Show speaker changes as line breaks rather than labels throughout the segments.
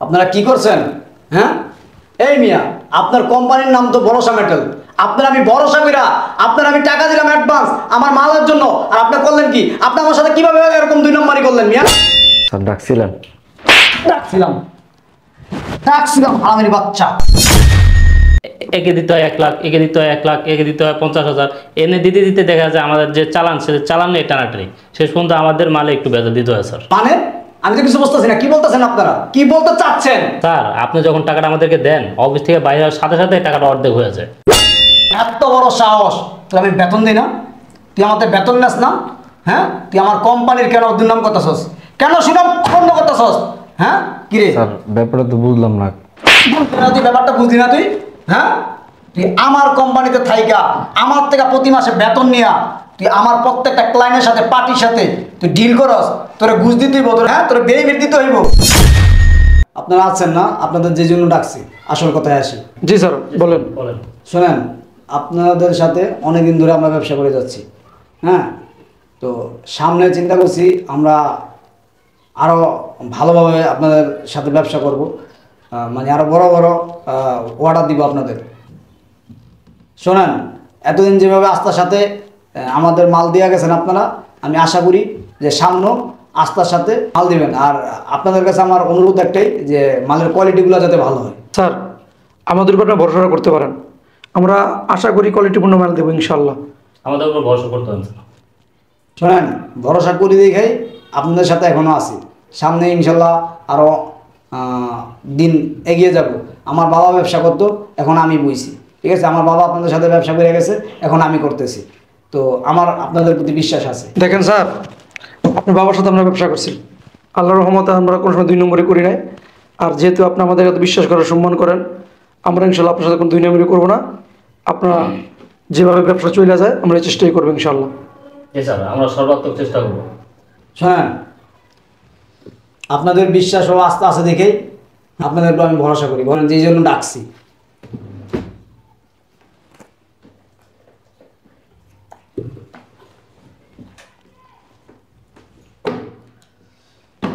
আপনারা কি করছেন? হ্যাঁ, এই মিয়া, আপনার কোম্পানির নাম তো ভরসা মেটাল। আপনার আমি ভরসা কইরা আপনার আমি টাকা দিলাম অ্যাডভান্স আমার মালের জন্য, আর আপনি করলেন কি? আপনি আমার সাথে কিভাবে এরকম দুই নম্বরই করলেন মিয়া?
স্যার ডাকছিলেন?
ডাকছিলাম ডাকছিলাম হারামির বাচ্চা।
একে দিতে হয় 1 লাখ, একে দিতে হয় 1 লাখ, একে দিতে হয় 50,000, এনে দিতে দিতে দেখা যায় আমাদের যে চালান সে চালান নিয়ে টানাটানি, শেষ পর্যন্ত আমাদের মালে একটু বেতন দিতে হয় স্যার।
মানে আমি তো কিছু বুঝতেছি না, কি বলতেছেন আপনারা? কি বলতে চাচ্ছেন?
স্যার আপনি যখন টাকাটা আমাদেরকে দেন, অফিস থেকে বাইরে হওয়ার সাথে সাথে টাকাটা অর্ধেক হয়ে যায়।
এত বড় সাহস! তুই আমি বেতন দিই না? তুই আমাদের বেতন নেস না? হ্যাঁ, তুই আমার কোম্পানির কেন দুর্নাম করতেছস? কেন সুনাম খণ্ড করতেছস? হ্যাঁ কি রে?
স্যার ব্যাপারটা তো বুঝলাম না।
তুই ব্যাপারটা বুঝলি না তুই? হ্যাঁ, তুই আমার কোম্পানিতে থাইকা আমার থেকে প্রতি মাসে বেতন নিয়া তুই আমার প্রত্যেকটা ক্লায়েন্টের সাথে পার্টির সাথে তুই ডিল করস, তোরা ঘুষ দিতে হইব, তোর হ্যাঁ তোর বেনিফিট দিতে হইব। আপনারা আছেন না, আপনাদের যে জন্য ডাকছি, আসল কথায় আসি।
জি স্যার বলেন।
বলেন।
শোনেন, আপনাদের সাথে অনেকদিন ধরে আমরা ব্যবসা করে যাচ্ছি। হ্যাঁ, তো সামনে চিন্তা করছি আমরা আরও ভালোভাবে আপনাদের সাথে ব্যবসা করব, মানে আরও বড় বড় অর্ডার দিব আপনাদের। শোনেন, এতদিন যেভাবে আস্থার সাথে আমাদের মাল দিয়ে গেছেন আপনারা, আমি আশা করি যে সামনেও আস্থার সাথে মাল দিবেন। আর আপনাদের কাছে আমার অনুরোধ একটাই, যে মালের কোয়ালিটিগুলো যাতে ভালো হয়।
স্যার আমাদের উপর আপনারা ভরসা করতে পারেন, আমরা আশা করি কোয়ালিটিপূর্ণ মাল দেবো ইনশাল্লাহ।
আমাদের উপর ভরসা করতে হবে স্যার।
শোনেন, ভরসা করি দেখেই আপনাদের সাথে এখনও আছি, সামনে ইনশাল্লাহ আরও দিন এগিয়ে যাব। আমার বাবা ব্যবসা করতো, এখন আমি বুঝছি, ঠিক আছে? আমার বাবা আপনাদের সাথে ব্যবসা করে গেছে, এখন আমি করতেছি, তো আমার আপনাদের প্রতি বিশ্বাস আছে।
দেখেন স্যার, আপনার বাবার সাথে আমরা ব্যবসা করছি, আল্লাহর রহমতে আমরা কোনো সময় 2 নম্বরই করি নাই। আর যেহেতু আপনি আমাদের এত বিশ্বাস করেন, সম্মান করেন, আমরা ইনশাল্লাহ আপনার সাথে কোনো 2 নম্বরই করবো না। আপনারা যেভাবে ব্যবসা চলে যায় আমরা এই চেষ্টাই করবো ইনশাল্লাহ।
জি স্যার, আমরা সর্বাত্মক চেষ্টা করবো।
শোনেন, আপনাদের বিশ্বাস ও আস্থা আছে দেখেই আপনাদের উপর আমি ভরসা করি, বলেন যে জন্য ডাকছি।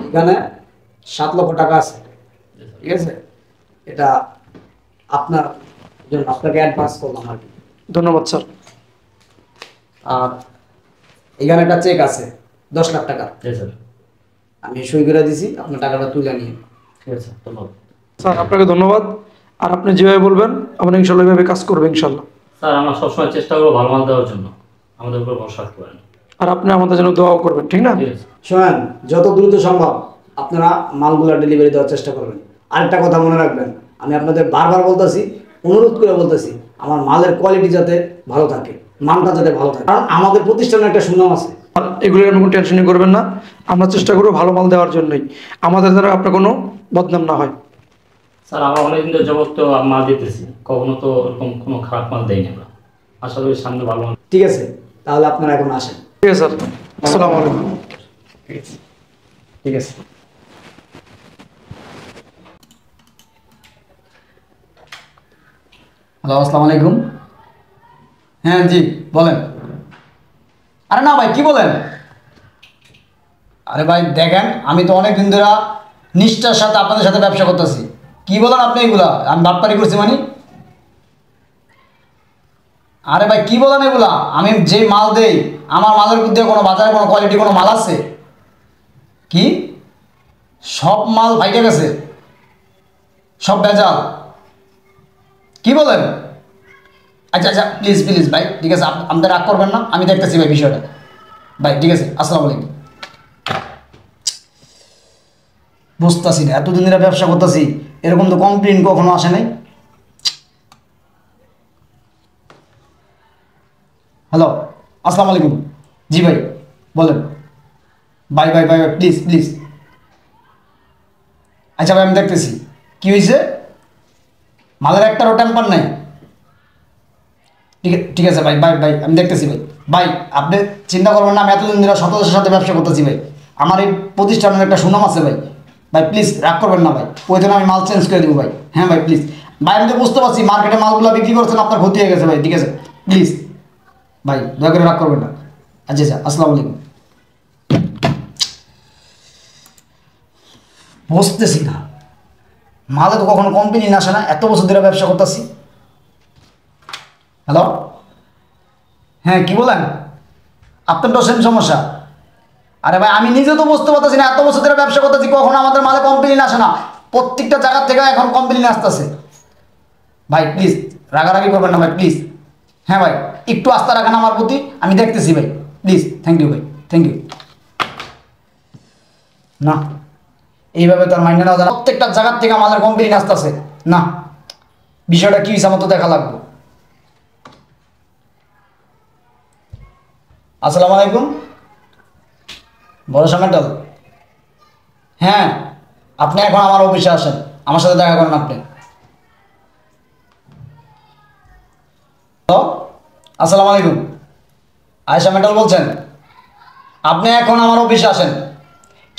এখানে 7 লক্ষ টাকা আছে, ঠিক আছে? এটা আপনার জন্য, আপনাকে অ্যাডভান্স করলাম আর কি।
ধন্যবাদ স্যার।
আর এখানে একটা চেক আছে 10 লাখ টাকা,
জি স্যার।
আমি সই করে দিছি, আপনার টাকাটা তুলে নিয়ে।
ঠিক আছে, ধন্যবাদ।
স্যার আপনাকে ধন্যবাদ। আর আপনি যেভাবে বলবেন আমরা ইনশাল্লাহ এভাবে কাজ করবো ইনশাল্লাহ।
স্যার আমরা সবসময় চেষ্টা করবো ভালো মাল দেওয়ার জন্য, আমাদের উপর ভরসা রাখতে পারেন।
আর আপনি আমাদের জন্য দোয়াও করবেন, ঠিক না?
ঠিক আছে।
শোনেন, যত দ্রুত সম্ভব আপনারা মালগুলো ডেলিভারি দেওয়ার চেষ্টা করবেন। আরেকটা কথা মনে রাখবেন, আমি আপনাদের বারবার বলতেছি, অনুরোধ করে বলতেছি, আমার মালের কোয়ালিটি যাতে ভালো থাকে, মানটা যাতে ভালো থাকে, কারণ আমাদের প্রতিষ্ঠানে একটা সুনাম আছে।
আর এগুলো আপনি কোনো টেনশনই করবেন না, আমরা চেষ্টা করবো ভালো মাল দেওয়ার জন্যই, আমাদের দ্বারা আপনার কোনো বদনাম না হয়।
স্যার আমরা অনেকদিন ধরে জগৎ তো মাল দিতেছি, কখনো তো এরকম কোনো খারাপ মাল দেয়নি আমরা, আশা করি সামনে ভালো মাল।
ঠিক আছে, তাহলে আপনারা এখন আসেন।
ঠিক আছে স্যার, আসসালামু আলাইকুম।
ঠিক আছে। হ্যালো, আসসালামু আলাইকুম। হ্যাঁ জি বলেন। আরে না ভাই, কি বলেন? আরে ভাই দেখেন, আমি তো অনেক দিন ধরে নিষ্ঠার সাথে আপনাদের সাথে ব্যবসা করতেছি। কি বলেন আপনি এগুলা? আমি বাটপারি করছি মানে? আরে ভাই কি বলেন এগুলা? আমি যে মাল দেই, আমার মালের মধ্যে কোনো বাজারে কোনো কোয়ালিটি কোনো মাল আছে কি? সব মাল ফাইটে গেছে, সব ভেজাল? কি বলেন? আচ্ছা আচ্ছা, প্লিজ প্লিজ ভাই, ঠিক আছে, আপনি রাগ করবেন না, আমি দেখতেছি ভাই বিষয়টা। ভাই ঠিক আছে, আসসালামু আলাইকুম। বুঝতেছি না, এতদিন ধরে ব্যবসা করতেছি, এরকম তো কমপ্লেন কখনো আসে নাই। হ্যালো, আসসালামু আলাইকুম। জি ভাই বলেন। Bye bye bye bye, please please. আচ্ছা ভাই আমি দেখতেছি। কি হয়েছে? মালের একটারও টেম্পার নাই? ঠিক আছে ভাই, বাই বাই, আমি দেখতেছি ভাই। ভাই আপনি চিন্তা করবেন না, আমি এতদিন ধরে সততার সাথে ব্যবসা করতেছি ভাই, আমার এই প্রতিষ্ঠানের একটা সুনাম আছে ভাই। ভাই প্লিজ রাগ করবেন না ভাই, ওই জন্য আমি মাল চেঞ্জ করে দেবো ভাই। হ্যাঁ ভাই প্লিজ। ভাই আমি তো বুঝতে পারছি মার্কেটে মালগুলো বিক্রি করছেন, আপনার ক্ষতি হয়ে গেছে ভাই, ঠিক আছে প্লিজ ভাই, দয়া করে রাগ করবেন না। আচ্ছা আচ্ছা, আসসালামু আলাইকুম। বুঝতেছি না মালে তো কখনো কমপ্লেন আসে না, এত বছর ধরে ব্যবসা করতেছি। হ্যালো, হ্যাঁ কি বলেন? আপনার তো সেম সমস্যা। আরে ভাই আমি নিজে তো বুঝতে পারতেছি না, এত বছর ধরে ব্যবসা করতেছি কখনো আমাদের মালে কমপ্লেন আসে না, প্রত্যেকটা জায়গা থেকে এখন কমপ্লেন আসতেছে। ভাই প্লিজ রাগারাগি করবেন না ভাই, প্লিজ। হ্যাঁ ভাই একটু আস্থা রাখেন আমার প্রতি, আমি দেখতেছি ভাই, প্লিজ। থ্যাংক ইউ ভাই, থ্যাংক ইউ। না এইভাবে তো আর মাইন্ডে নেওয়া যায় না, প্রত্যেকটা জায়গার থেকে আমাদের কমপ্লেন আসতেছে। না, বিষয়টা কি হয়েছে আমার তো দেখা লাগবে। আসসালামু আলাইকুম, ভরসা মেটাল। হ্যাঁ আপনি এখন আমার অফিসে আসেন, আমার সাথে দেখা করেন আপনি। হ্যালো, আসসালামু আলাইকুম, আয়েশা মেটাল বলছেন? আপনি এখন আমার অফিসে আসেন,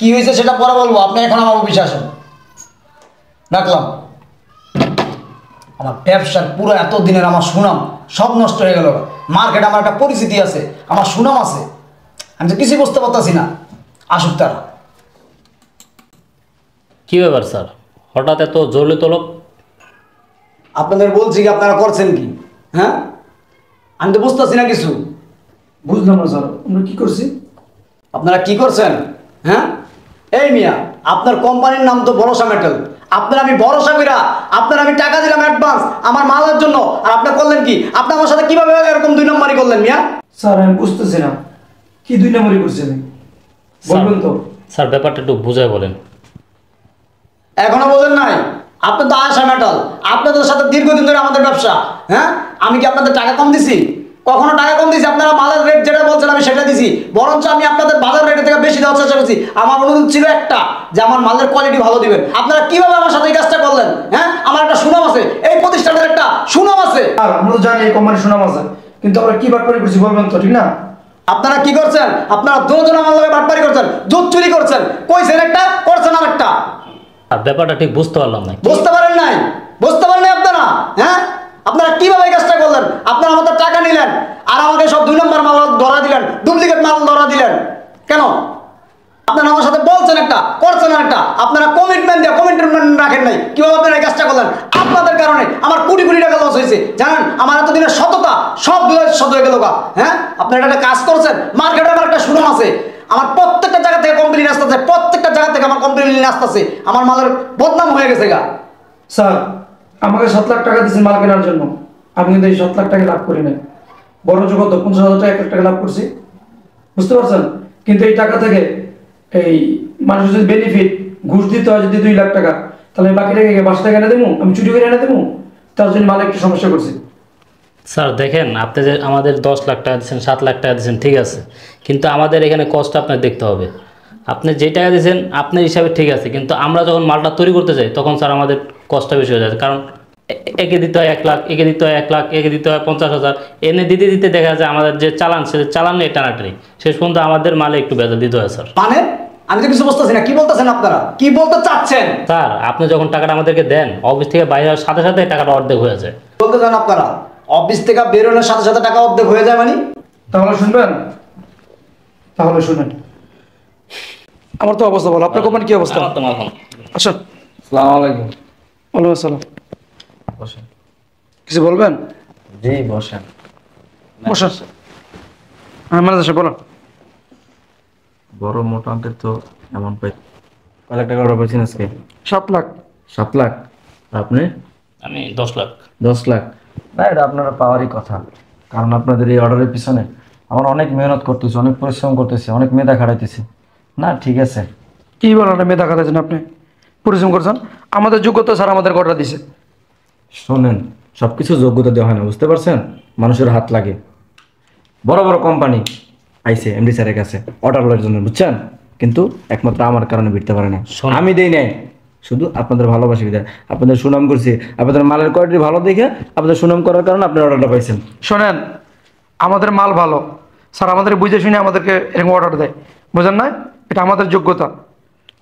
কি হয়েছে সেটা পরে বলবো, আপনি এখন আমার অফিসে আসেন। রাখলাম। আমার ব্যবসার পুরো এত দিনের আমার সুনাম সব নষ্ট হয়ে গেল। মার্কেটে আমার একটা পরিচিতি আছে, আমার সুনাম আছে, আমি তো কিছুই বুঝতে পারতাছি না। আসুক তারা।
কি ব্যাপার স্যার, হঠাৎ এত জরুরি তলব?
আপনাদের বলছি কি, আপনারা করছেন কি? হ্যাঁ আমি তো বুঝতেছি না কিছু।
বুঝলাম না স্যার, আমরা কি করছি?
আপনারা কি করছেন? হ্যাঁ এই মিয়া, আপনার কোম্পানির নাম তো ভরসা মেটাল, আপনার আমি ভরসা কইরা আপনার আমি টাকা দিলাম অ্যাডভান্স আমার মালের জন্য, আর আপনি করলেন কি? আপনি আমার সাথে কিভাবে এরকম 2 নম্বরই করলেন মিয়া?
স্যার আমি বুঝতেছি না কি 2 নম্বরই করছেন, বলবেন তো?
স্যার ব্যাপারটা একটু বুঝায় বলেন।
এখনো বোঝেন নাই? আপনি তো আশা মেটাল, আপনাদের সাথে দীর্ঘদিন ধরে আমাদের ব্যবসা। হ্যাঁ আমি কি আপনাদের টাকা কম দিছি? কখনো টাকা কম দিছি? আপনারা মালের রেট যেটা বলছেন আমি সেটা দিছি, বরঞ্চ আমি আপনাদের বাজার রেটের থেকে বেশি দেওয়ার চেষ্টা করছি। আমার অনুরোধ ছিল একটা, যে আমার মালের কোয়ালিটি ভালো দিবেন। আপনারা কিভাবে আমার সাথে এই কাজটা করলেন? হ্যাঁ আমার একটা সুনাম আছে, এই প্রতিষ্ঠানের একটা সুনাম আছে।
আর আমরা তো জানি এই কোম্পানির সুনাম আছে, কিন্তু আমরা কি বাটপারি করছি বলবেন তো, ঠিক না?
আপনারা কি করছেন? আপনারা দুজন আমার লগে বাটপারি করছেন, দুধ চুরি করছেন, কইছেন একটা করছেন আর একটা।
আর ব্যাপারটা ঠিক বুঝতে পারলাম না।
বুঝতে পারেন নাই? বুঝতে পারেন নাই আপনারা? হ্যাঁ আপনারা কিভাবে এই কাজটা করলেন? আপনারা আমাদের টাকা নিলেন আর আমাকে সব 2 নম্বর মাল ধরা দিলেন, ডুপ্লিকেট মাল ধরা দিলেন কেন? আপনারা আমার সাথে বলছেন একটা, করছেন আর একটা। আপনারা কমিটমেন্ট রাখেন নাই, কিভাবে আপনারা এই কাজটা করলেন? আপনাদের কারণে আমার কোটি কোটি টাকা লস হয়েছে, জানেন? আমার এতদিনের সততা সব শত হয়ে গেল। হ্যাঁ আপনারা একটা কাজ করছেন, মার্কেটে আমার একটা সুনাম আছে, আমার প্রত্যেকটা জায়গা থেকে কমপ্লেন আসতেছে, প্রত্যেকটা জায়গা থেকে আমার কমপ্লেন আসতেছে, আমার মালের বদনাম হয়ে গেছে গা।
স্যার আমাকে 7 লাখ টাকা দিয়েছেন মাল কেনার জন্য, আমি কিন্তু এই 7 লাখ টাকা লাভ করি নাই, বরঞ্চ কত 50,000 টাকা 1 লাখ টাকা লাভ করছি, বুঝতে পারছেন? কিন্তু এই টাকা থেকে এই মানুষের যদি বেনিফিট ঘুষ দিতে হয় যদি 2 লাখ টাকা, তাহলে আমি বাকি টাকা 5 টাকা এনে দেবো, আমি চুরি করে এনে দেবো, তার জন্য মালে একটু সমস্যা করছি।
স্যার দেখেন, আপনি যে আমাদের 10 লাখ টাকা দিচ্ছেন, 7 লাখ টাকা দিচ্ছেন, ঠিক আছে, কিন্তু আমাদের এখানে কষ্ট আপনার দেখতে হবে। আপনি যে টাকা দিয়েছেন আপনার হিসাবে ঠিক আছে, কিন্তু আমরা যখন মালটা তৈরি করতে যাই তখন স্যার আমাদের কষ্টটা বেশি হয়ে যায়। কারণ একে দিতে হয় 1 লাখ, একে দিতে হয় 1 লাখ, একে দিতে হয় 50,000, এনে দিতে দিতে দেখা যায় আমাদের যে চালান সে চালান নিয়ে টানাটানি, শেষ পর্যন্ত আমাদের মালে একটু বেজাল দিতে হয় স্যার।
মানে আমি তো কিছু বুঝতেছি না, কি বলতেছেন আপনারা? কি বলতে চাচ্ছেন?
স্যার আপনি যখন টাকাটা আমাদেরকে দেন, অফিস থেকে বাইরে হওয়ার সাথে সাথে টাকাটা অর্ধেক হয়ে যায়।
বলতে চান আপনারা অফিস থেকে বেরোনোর সাথে সাথে টাকা অর্ধেক হয়ে যায় মানে?
তাহলে শুনবেন, তাহলে শুনেন আমার তো অবস্থা বলো, আপনার কোম্পানি কি অবস্থা?
আমার তো মাল ভালো।
আসুন।
আসসালামু আলাইকুম।
ওয়ালাইকুম আসসালাম।
বসেন।
কিছু বলবেন?
জি বসেন।
বসেন। হ্যাঁ ম্যানেজার সাহেব বলেন।
বড় মোটা অঙ্কের তো এমন পাই। কয় লাখ টাকা অর্ডার পাইছেন আজকে?
7 লাখ।
7 লাখ। আর আপনি?
আমি 10 লাখ।
10 লাখ। না এটা আপনারা পাওয়ারই কথা, কারণ আপনাদের এই অর্ডারের পিছনে আমার অনেক মেহনত করতেছি, অনেক পরিশ্রম করতেছি, অনেক মেধা খাটাইতেছি। না ঠিক আছে।
কি বলেন, মেধা খাটাচ্ছেন আপনি? পরিশ্রম করছেন, আমাদের যোগ্যতা স্যার আমাদের অর্ডার দিছে।
শোনেন, সব কিছু যোগ্যতা দেওয়া হয় না, বুঝতে পারছেন? মানুষের হাত লাগে। বড় বড় কোম্পানি আইসে এমডি স্যারের কাছে অর্ডার লওয়ার জন্য, বুঝছেন? কিন্তু একমাত্র আমার কারণে ভিড়তে পারে না। আমি দেই নাই, শুধু আপনাদের ভালোবাসি দেয়, আপনাদের সুনাম করছি, আপনাদের মালের কোয়ালিটি ভালো দেখে আপনাদের সুনাম করার কারণে আপনি অর্ডারটা পাইছেন।
শোনেন, আমাদের মাল ভালো, স্যার আমাদের বুঝে শুনে আমাদেরকে এরকম অর্ডার দেয়, বুঝেন না? এটা আমাদের যোগ্যতা।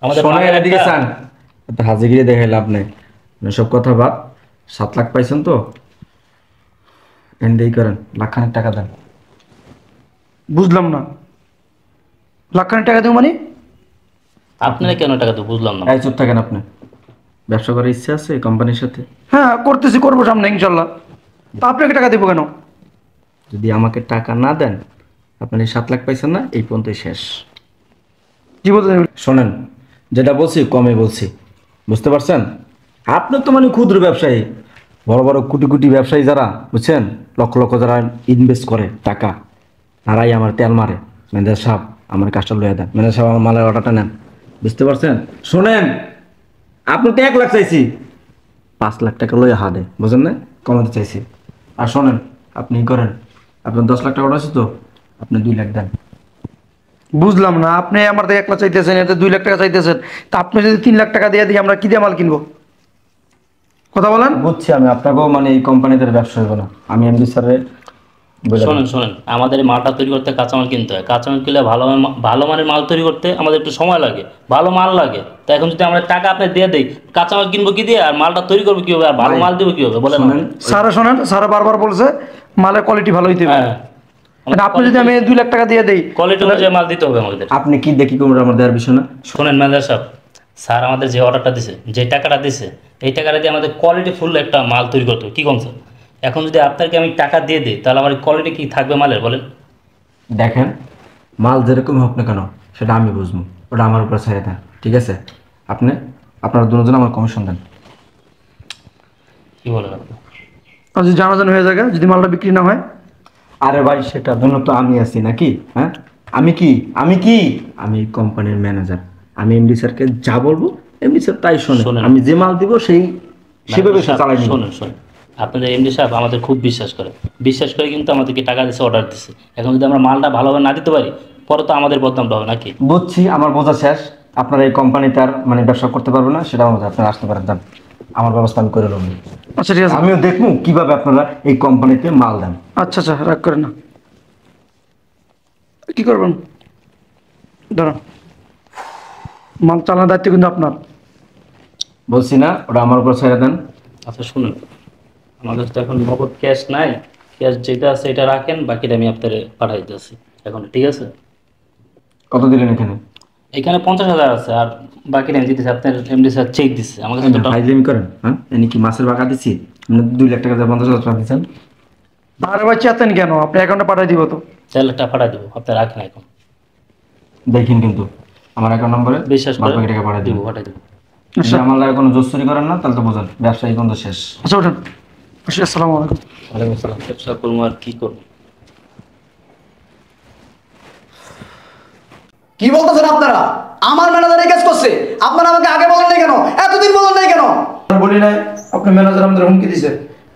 আমাদের
শোনেন
মালের
এদিকে
একটা-
চান, একটা হাজিগিরি দেখাই লাভ নেই, সব কথা বাদ। 7 লাখ পাইছেন তো এন্ডেই করেন, লাখখানেক টাকা দেন।
বুঝলাম না, লাখখানেক টাকা দেবো মানে?
আপনারা কেন টাকা তো বুঝলাম না।
এই চুপ থাকেন আপনি, ব্যবসা করার ইচ্ছা আছে এই কোম্পানির সাথে?
হ্যাঁ করতেছি, করবো সামনে ইনশাল্লাহ। তা আপনাকে টাকা দেবো কেন?
যদি আমাকে টাকা না দেন, আপনার এই 7 লাখ পাইছেন না, এই পর্যন্তই শেষ।
কি বলতে
শোনেন, যেটা বলছি কমে বলছি, বুঝতে পারছেন? আপনার তো মানে ক্ষুদ্র ব্যবসায়ী, বড় বড় কোটি কোটি ব্যবসায়ী যারা, বুঝছেন, লক্ষ লক্ষ যারা ইনভেস্ট করে টাকা, তারাই আমার তেল মারে। ম্যানেজার সাহেব আমার কাজটা লইয়া দেন, ম্যানেজার সাহেব আমার মালের অর্ডারটা নেন, বুঝতে পারছেন? শোনেন, আপনি তো 1 লাখ চাইছি, 5 লাখ টাকা লইয়া হাদে, বুঝেন না, কমাতে চাইছি। আর শোনেন, আপনি করেন, আপনার 10 লাখ টাকা অর্ডার আছে তো, আপনি 2 লাখ দেন।
বুঝলাম না, আপনি আমার থেকে 1 লাখ চাইতেছেন, এতে 2 লাখ টাকা চাইতেছেন। তা আপনি যদি 3 লাখ টাকা দিয়ে দিই, আমরা কি দিয়ে মাল কিনবো? কথা বলেন।
বুঝছি আমি, আপনাকেও মানে এই কোম্পানিতে ব্যবসা হইব না। আমি এমডি স্যারের
শোনেন শোনেন, আমাদের এই মালটা তৈরি করতে কাঁচামাল কিনতে হয়। কাঁচামাল কিনলে ভালো মানের মাল তৈরি করতে আমাদের একটু সময় লাগে, ভালো মাল লাগে। তো এখন যদি আমরা টাকা আপনি দিয়ে দিই, কাঁচামাল কিনবো কি দিয়ে, আর মালটা তৈরি করবো কীভাবে, আর ভালো মাল দেবো কীভাবে বলেন?
শোনেন,
স্যারা শোনেন, স্যারা বারবার বলছে মালের কোয়ালিটি ভালো হইতে হবে।
হ্যাঁ,
মানে আপনি যদি আমি 2 লাখ টাকা দিয়ে দেই,
কোয়ালিটি অনুযায়ী মাল দিতে হবে আমাদের।
আপনি কি দেখি কোমরা আমার দেওয়ার বিষয় না?
শোনেন ম্যানেজার সাহেব, স্যার আমাদের যে অর্ডারটা দিছে, যে টাকাটা দিছে, এই টাকাটা দিয়ে আমাদের কোয়ালিটি ফুল একটা মাল তৈরি করতে হবে। কী কম স্যার? এখন যদি আপনাকে আমি টাকা দিয়ে দিই, তাহলে আমার কোয়ালিটি কি থাকবে মালের বলেন?
দেখেন, মাল যেরকম হোক না কেন সেটা আমি বুঝবো, ওটা আমার উপর ছেড়ে দেন, ঠিক আছে? আপনারা দুজন আমার কমিশন দেন।
কি বলেন আপনি?
আর যদি জানাজানি হয়ে যায়, যদি মালটা বিক্রি না হয়?
আরে ভাই, সেটার জন্য তো আমি আছি নাকি? হ্যাঁ, আমি কোম্পানির ম্যানেজার। আমি এমডি স্যারকে যা বলবো এমডি স্যার তাই শোনে।
শোনেন।
আমি যে মাল দিব সেভাবে সে চালাই নিব।
শোনেন শোনেন, আপনাদের এমডি সাহেব আমাদের খুব বিশ্বাস করে কিন্তু আমাদেরকে টাকা দিচ্ছে, অর্ডার দিচ্ছে। এখন যদি আমরা মালটা ভালোভাবে না দিতে পারি, পরে তো আমাদের বদনামটা হবে নাকি?
বুঝছি, আমার বোঝা শেষ। আপনারা এই কোম্পানিতে আর মানে ব্যবসা করতে পারবেন না, সেটা আমাদের, আপনারা আসতে পারেন, যান। আমার ব্যবস্থা আমি করে নেব।
আচ্ছা ঠিক আছে।
আমিও দেখবো কিভাবে আপনারা এই কোম্পানিতে মাল দেন।
আচ্ছা আচ্ছা, রাগ করেন না। কি করবেন? দাঁড়ান, মাল চালানোর দায়িত্ব কিন্তু আপনার।
বলছি না, ওটা আমার উপর ছেড়ে দেন।
আচ্ছা শুনুন, আমাদের তো এখন নগদ ক্যাশ নাই। ক্যাশ যেটা আছে এটা রাখেন, বাকিটা আমি আপনার পাঠাই দিতেছি এখন, ঠিক আছে?
কত দিলেন এখানে?
এখানে 50,000 আছে, আর বাকিটা আমি দিতেছি। আপনার এমডি স্যার চেক দিচ্ছে আমার কাছে তো
ফাইজলামি করেন? হ্যাঁ, এনে কি মাছের বাঁকা দিচ্ছি? আপনি 2 লাখ টাকা 50,000 টাকা দিচ্ছেন।
আরে ভাই চেতেন কেন? আপনি অ্যাকাউন্টে পাঠিয়ে দিব তো।
4 লাখ টাকা পাঠাই দেবো, আপনি রাখেন এখন।
দেখেন কিন্তু আমার অ্যাকাউন্ট নম্বরে
বিশ্বাস করে
বাকি টাকা পাঠিয়ে
দিব,
দিন।
পাঠাই দেবো।
যদি আমার লাগে কোনো জোস্তুরি করেন না, তাহলে তো বোঝেন ব্যবসায়ী কিন্তু শেষ।
আচ্ছা ওঠেন। আচ্ছা, আসসালামু আলাইকুম।
ওয়ালাইকুম আসসালাম। ব্যবসা করবো আর কি করবো?
কি বলতেছেন আপনারা? আমার ম্যানেজার এই কাজ করছে, আপনারা আমাকে আগে বলেন নাই কেন? এতদিন বলেন নাই কেন?
আর বলি নাই, আপনার ম্যানেজার আমাদের হুমকি দিছে,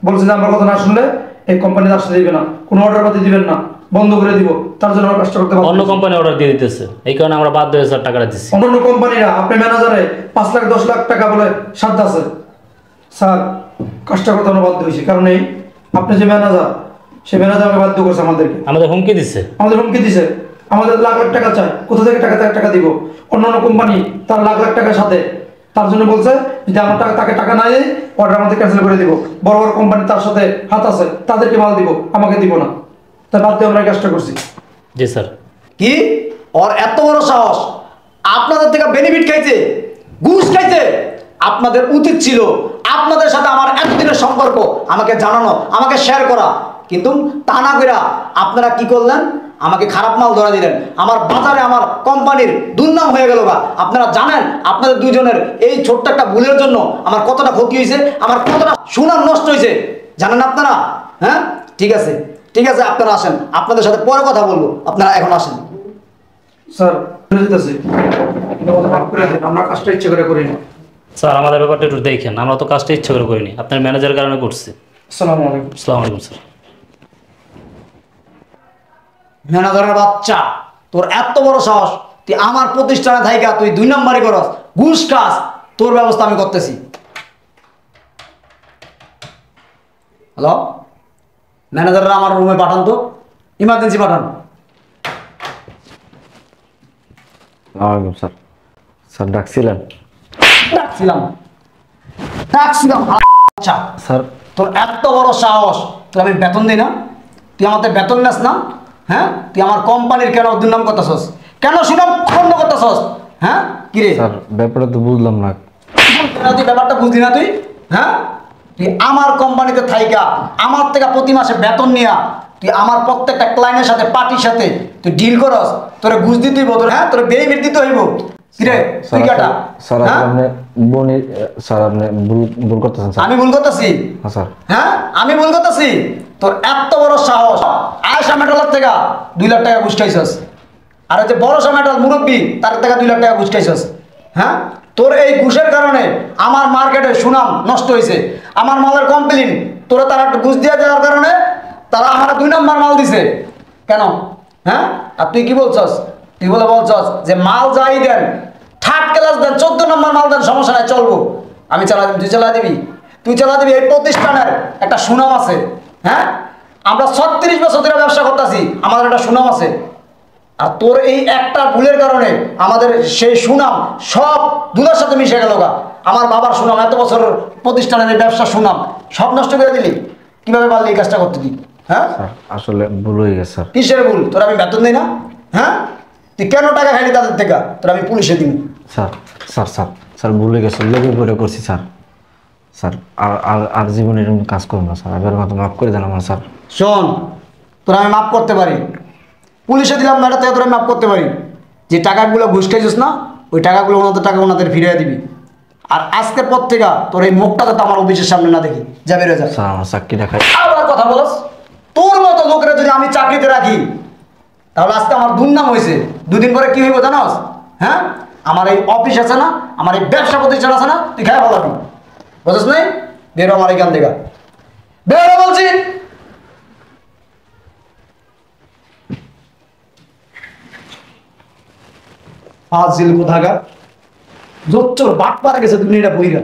বলছে যে আমার কথা না শুনলে এই কোম্পানিতে আসতে দিবে না, কোনো অর্ডার পাতি দিবেন না, বন্ধ করে দিব। তার জন্য আমরা কাজটা করতে
অন্য
পারবো।
কোম্পানি অর্ডার দিয়ে দিতেছে, এই কারণে আমরা বাধ্য হয়ে স্যার টাকাটা দিচ্ছি।
অন্যান্য কোম্পানিরা আপনি ম্যানেজারে 5 লাখ 10 লাখ টাকা বলে সাধ্য আছে। স্যার, কাজটা করতে আমরা বাধ্য হয়েছি, কারণ এই আপনি যে ম্যানেজার, সে ম্যানেজার আমাকে বাধ্য করছে আমাদেরকে।
আমাদের হুমকি দিচ্ছে।
আমাদের হুমকি দিছে, আমাদের লাখ লাখ টাকা চায়, কোথা থেকে টাকা দিব? অন্যান্য কোম্পানি তার লাখ লাখ টাকার সাথে, তার জন্য বলছে যদি আমার তাকে টাকা না দেয়, অর্ডার আমাদের ক্যান্সেল করে দিব। বড় বড় কোম্পানি তার সাথে হাত আছে, তাদেরকে মাল দিব, আমাকে দিব না। তাই বাদ দিয়ে আমরা এই কাজটা করছি।
জি স্যার।
কি ওর এত বড় সাহস? আপনাদের থেকে বেনিফিট খাইছে, ঘুষ খাইছে। আপনাদের উচিত ছিল আপনাদের সাথে আমার এতদিনের সম্পর্ক আমাকে জানানো, আমাকে শেয়ার করা। কিন্তু তা না কইরা আপনারা কি করলেন? আমাকে খারাপ মাল ধরা দিলেন, আমার বাজারে আমার কোম্পানির দুর্নাম হয়ে গেল। বা আপনারা জানেন আপনাদের দুইজনের এই ছোট্ট একটা ভুলের জন্য আমার কতটা ক্ষতি হয়েছে, আমার কতটা সুনাম নষ্ট হয়েছে, জানেন আপনারা? হ্যাঁ, ঠিক আছে ঠিক আছে, আপনারা আসেন, আপনাদের সাথে পরে কথা বলবো, আপনারা এখন আসেন।
স্যার যেতেছি, মাফ করে দিন, আমরা কাজটা ইচ্ছে করে করিনি।
স্যার আমাদের ব্যাপারটা একটু দেখেন, আমরা তো কাজটা ইচ্ছে করে করিনি, আপনার ম্যানেজারের কারণে করছি।
আসসালামু আলাইকুম।
আসসালামু আলাইকুম স্যার।
ম্যানেজারের বাচ্চা, তোর এত বড় সাহস, তুই আমার প্রতিষ্ঠানে থাইকা তুই 2 নম্বরে করস, ঘুষ খাস, তোর ব্যবস্থা আমি করতেছি। হ্যালো, ম্যানেজাররা আমার রুমে পাঠান তো, ইমার্জেন্সি পাঠান।
ওয়ালাইকুম স্যার। স্যার ডাকছিলেন?
ডাকছিলাম আচ্ছা
স্যার
তোর এত বড় সাহস, তোর আমি বেতন দিই না? তুই আমাদের বেতন নেস না? হ্যাঁ, তুই আমার কোম্পানির কেন দুর্নাম করতেছস? কেন সুনাম খণ্ড করতেছস? হ্যাঁ, কি রে?
স্যার ব্যাপারটা তো বুঝলাম না।
না তুই ব্যাপারটা বুঝলি না তুই? হ্যাঁ, তুই আমার কোম্পানিতে থাইকা আমার থেকে প্রতি মাসে বেতন নিয়া তুই আমার প্রত্যেকটা ক্লায়েন্টের সাথে পার্টির সাথে তুই ডিল করস, তোরে ঘুষ দিতে হইব, তোর হ্যাঁ তোর বেনিফিট দিতে হইব। কিরে তুই কাটা?
স্যার আপনি বনি স্যার আপনি ভুল করতেছেন স্যার।
আমি ভুল করতেছি?
হ্যাঁ স্যার।
হ্যাঁ আমি ভুল করতেছি? তোর এত বড় সাহস, আয়েশা মেটালের থেকে 2 লাখ টাকা ঘুষ খাইছস, আর যে বড় মেটাল মুরব্বী তার থেকে 2 লাখ টাকা ঘুষ খাইছস। হ্যাঁ, তোর এই ঘুষের কারণে আমার মার্কেটের সুনাম নষ্ট হয়েছে। আমার মালের কমপ্লেন তোরা তারা একটু ঘুষ দিয়ে দেওয়ার কারণে তারা আমার 2 নম্বর মাল দিছে কেন? হ্যাঁ, আর তুই কি বলছস? তুই বলছস যে মাল যাই দেন, 3rd ক্লাস দেন, 14 নম্বর মাল দেন, সমস্যা নাই, চলবো, আমি চালা দিবি। তুই চালা দিবি? তুই চালা দিবি? এই প্রতিষ্ঠানের একটা সুনাম আছে। হ্যাঁ, আমরা 36 বছর ধরে ব্যবসা করতেছি, আমাদের একটা সুনাম আছে। আর তোর এই একটা ভুলের কারণে আমাদের সেই সুনাম সব দুধের সাথে মিশে গেল গা। আমার বাবার সুনাম, এত বছর প্রতিষ্ঠানের এই ব্যবসার সুনাম সব নষ্ট করে দিলি। কিভাবে পারলি এই কাজটা করতে? তুই হ্যাঁ,
স্যার আসলে ভুল হয়ে গেছে স্যার।
কিসের ভুল? তোর আমি বেতন দিই না? হ্যাঁ, তুই কেন টাকা খাইলি তাদের থেকে? তোর আমি পুলিশে দিব।
স্যার স্যার স্যার স্যার ভুল হয়ে গেছে, লেগে পড়ে করছি স্যার। স্যার আর আর আর জীবনে এরকম কাজ করবো না স্যার, এবার মতো মাফ করে দেন আমার স্যার।
শোন, তোরা আমি মাফ করতে পারি, পুলিশে দিলাম না, এটা থেকে তোরা মাফ করতে পারি। যে টাকাগুলো ঘুষ খাইছিস না, ওই টাকাগুলো ওনাদের টাকা ওনাদের ফিরিয়ে দিবি। আর আজকের পর থেকে তোর এই মুখটা তো আমার অফিসের সামনে না দেখি, যা বেরো যা।
স্যার আমার চাকরিটা খাই।
আবার কথা বলস? তোর মতো লোকেরা যদি আমি চাকরিতে রাখি তাহলে আজকে আমার দুর্নাম হয়েছে। 2 দিন পরে কি হইব জানোস? হ্যাঁ, আমার এই অফিস আছে না, আমার এই ব্যবসা প্রতিষ্ঠান আছে না, তুই খাই বলাবি, বুঝছিস নাই? বেরো আমার এখান থেকে, বেরো বলছি। ফাজিল কোথাকার, জোচ্চোর বাট পারা গেছে দুনিয়াটা বইরা।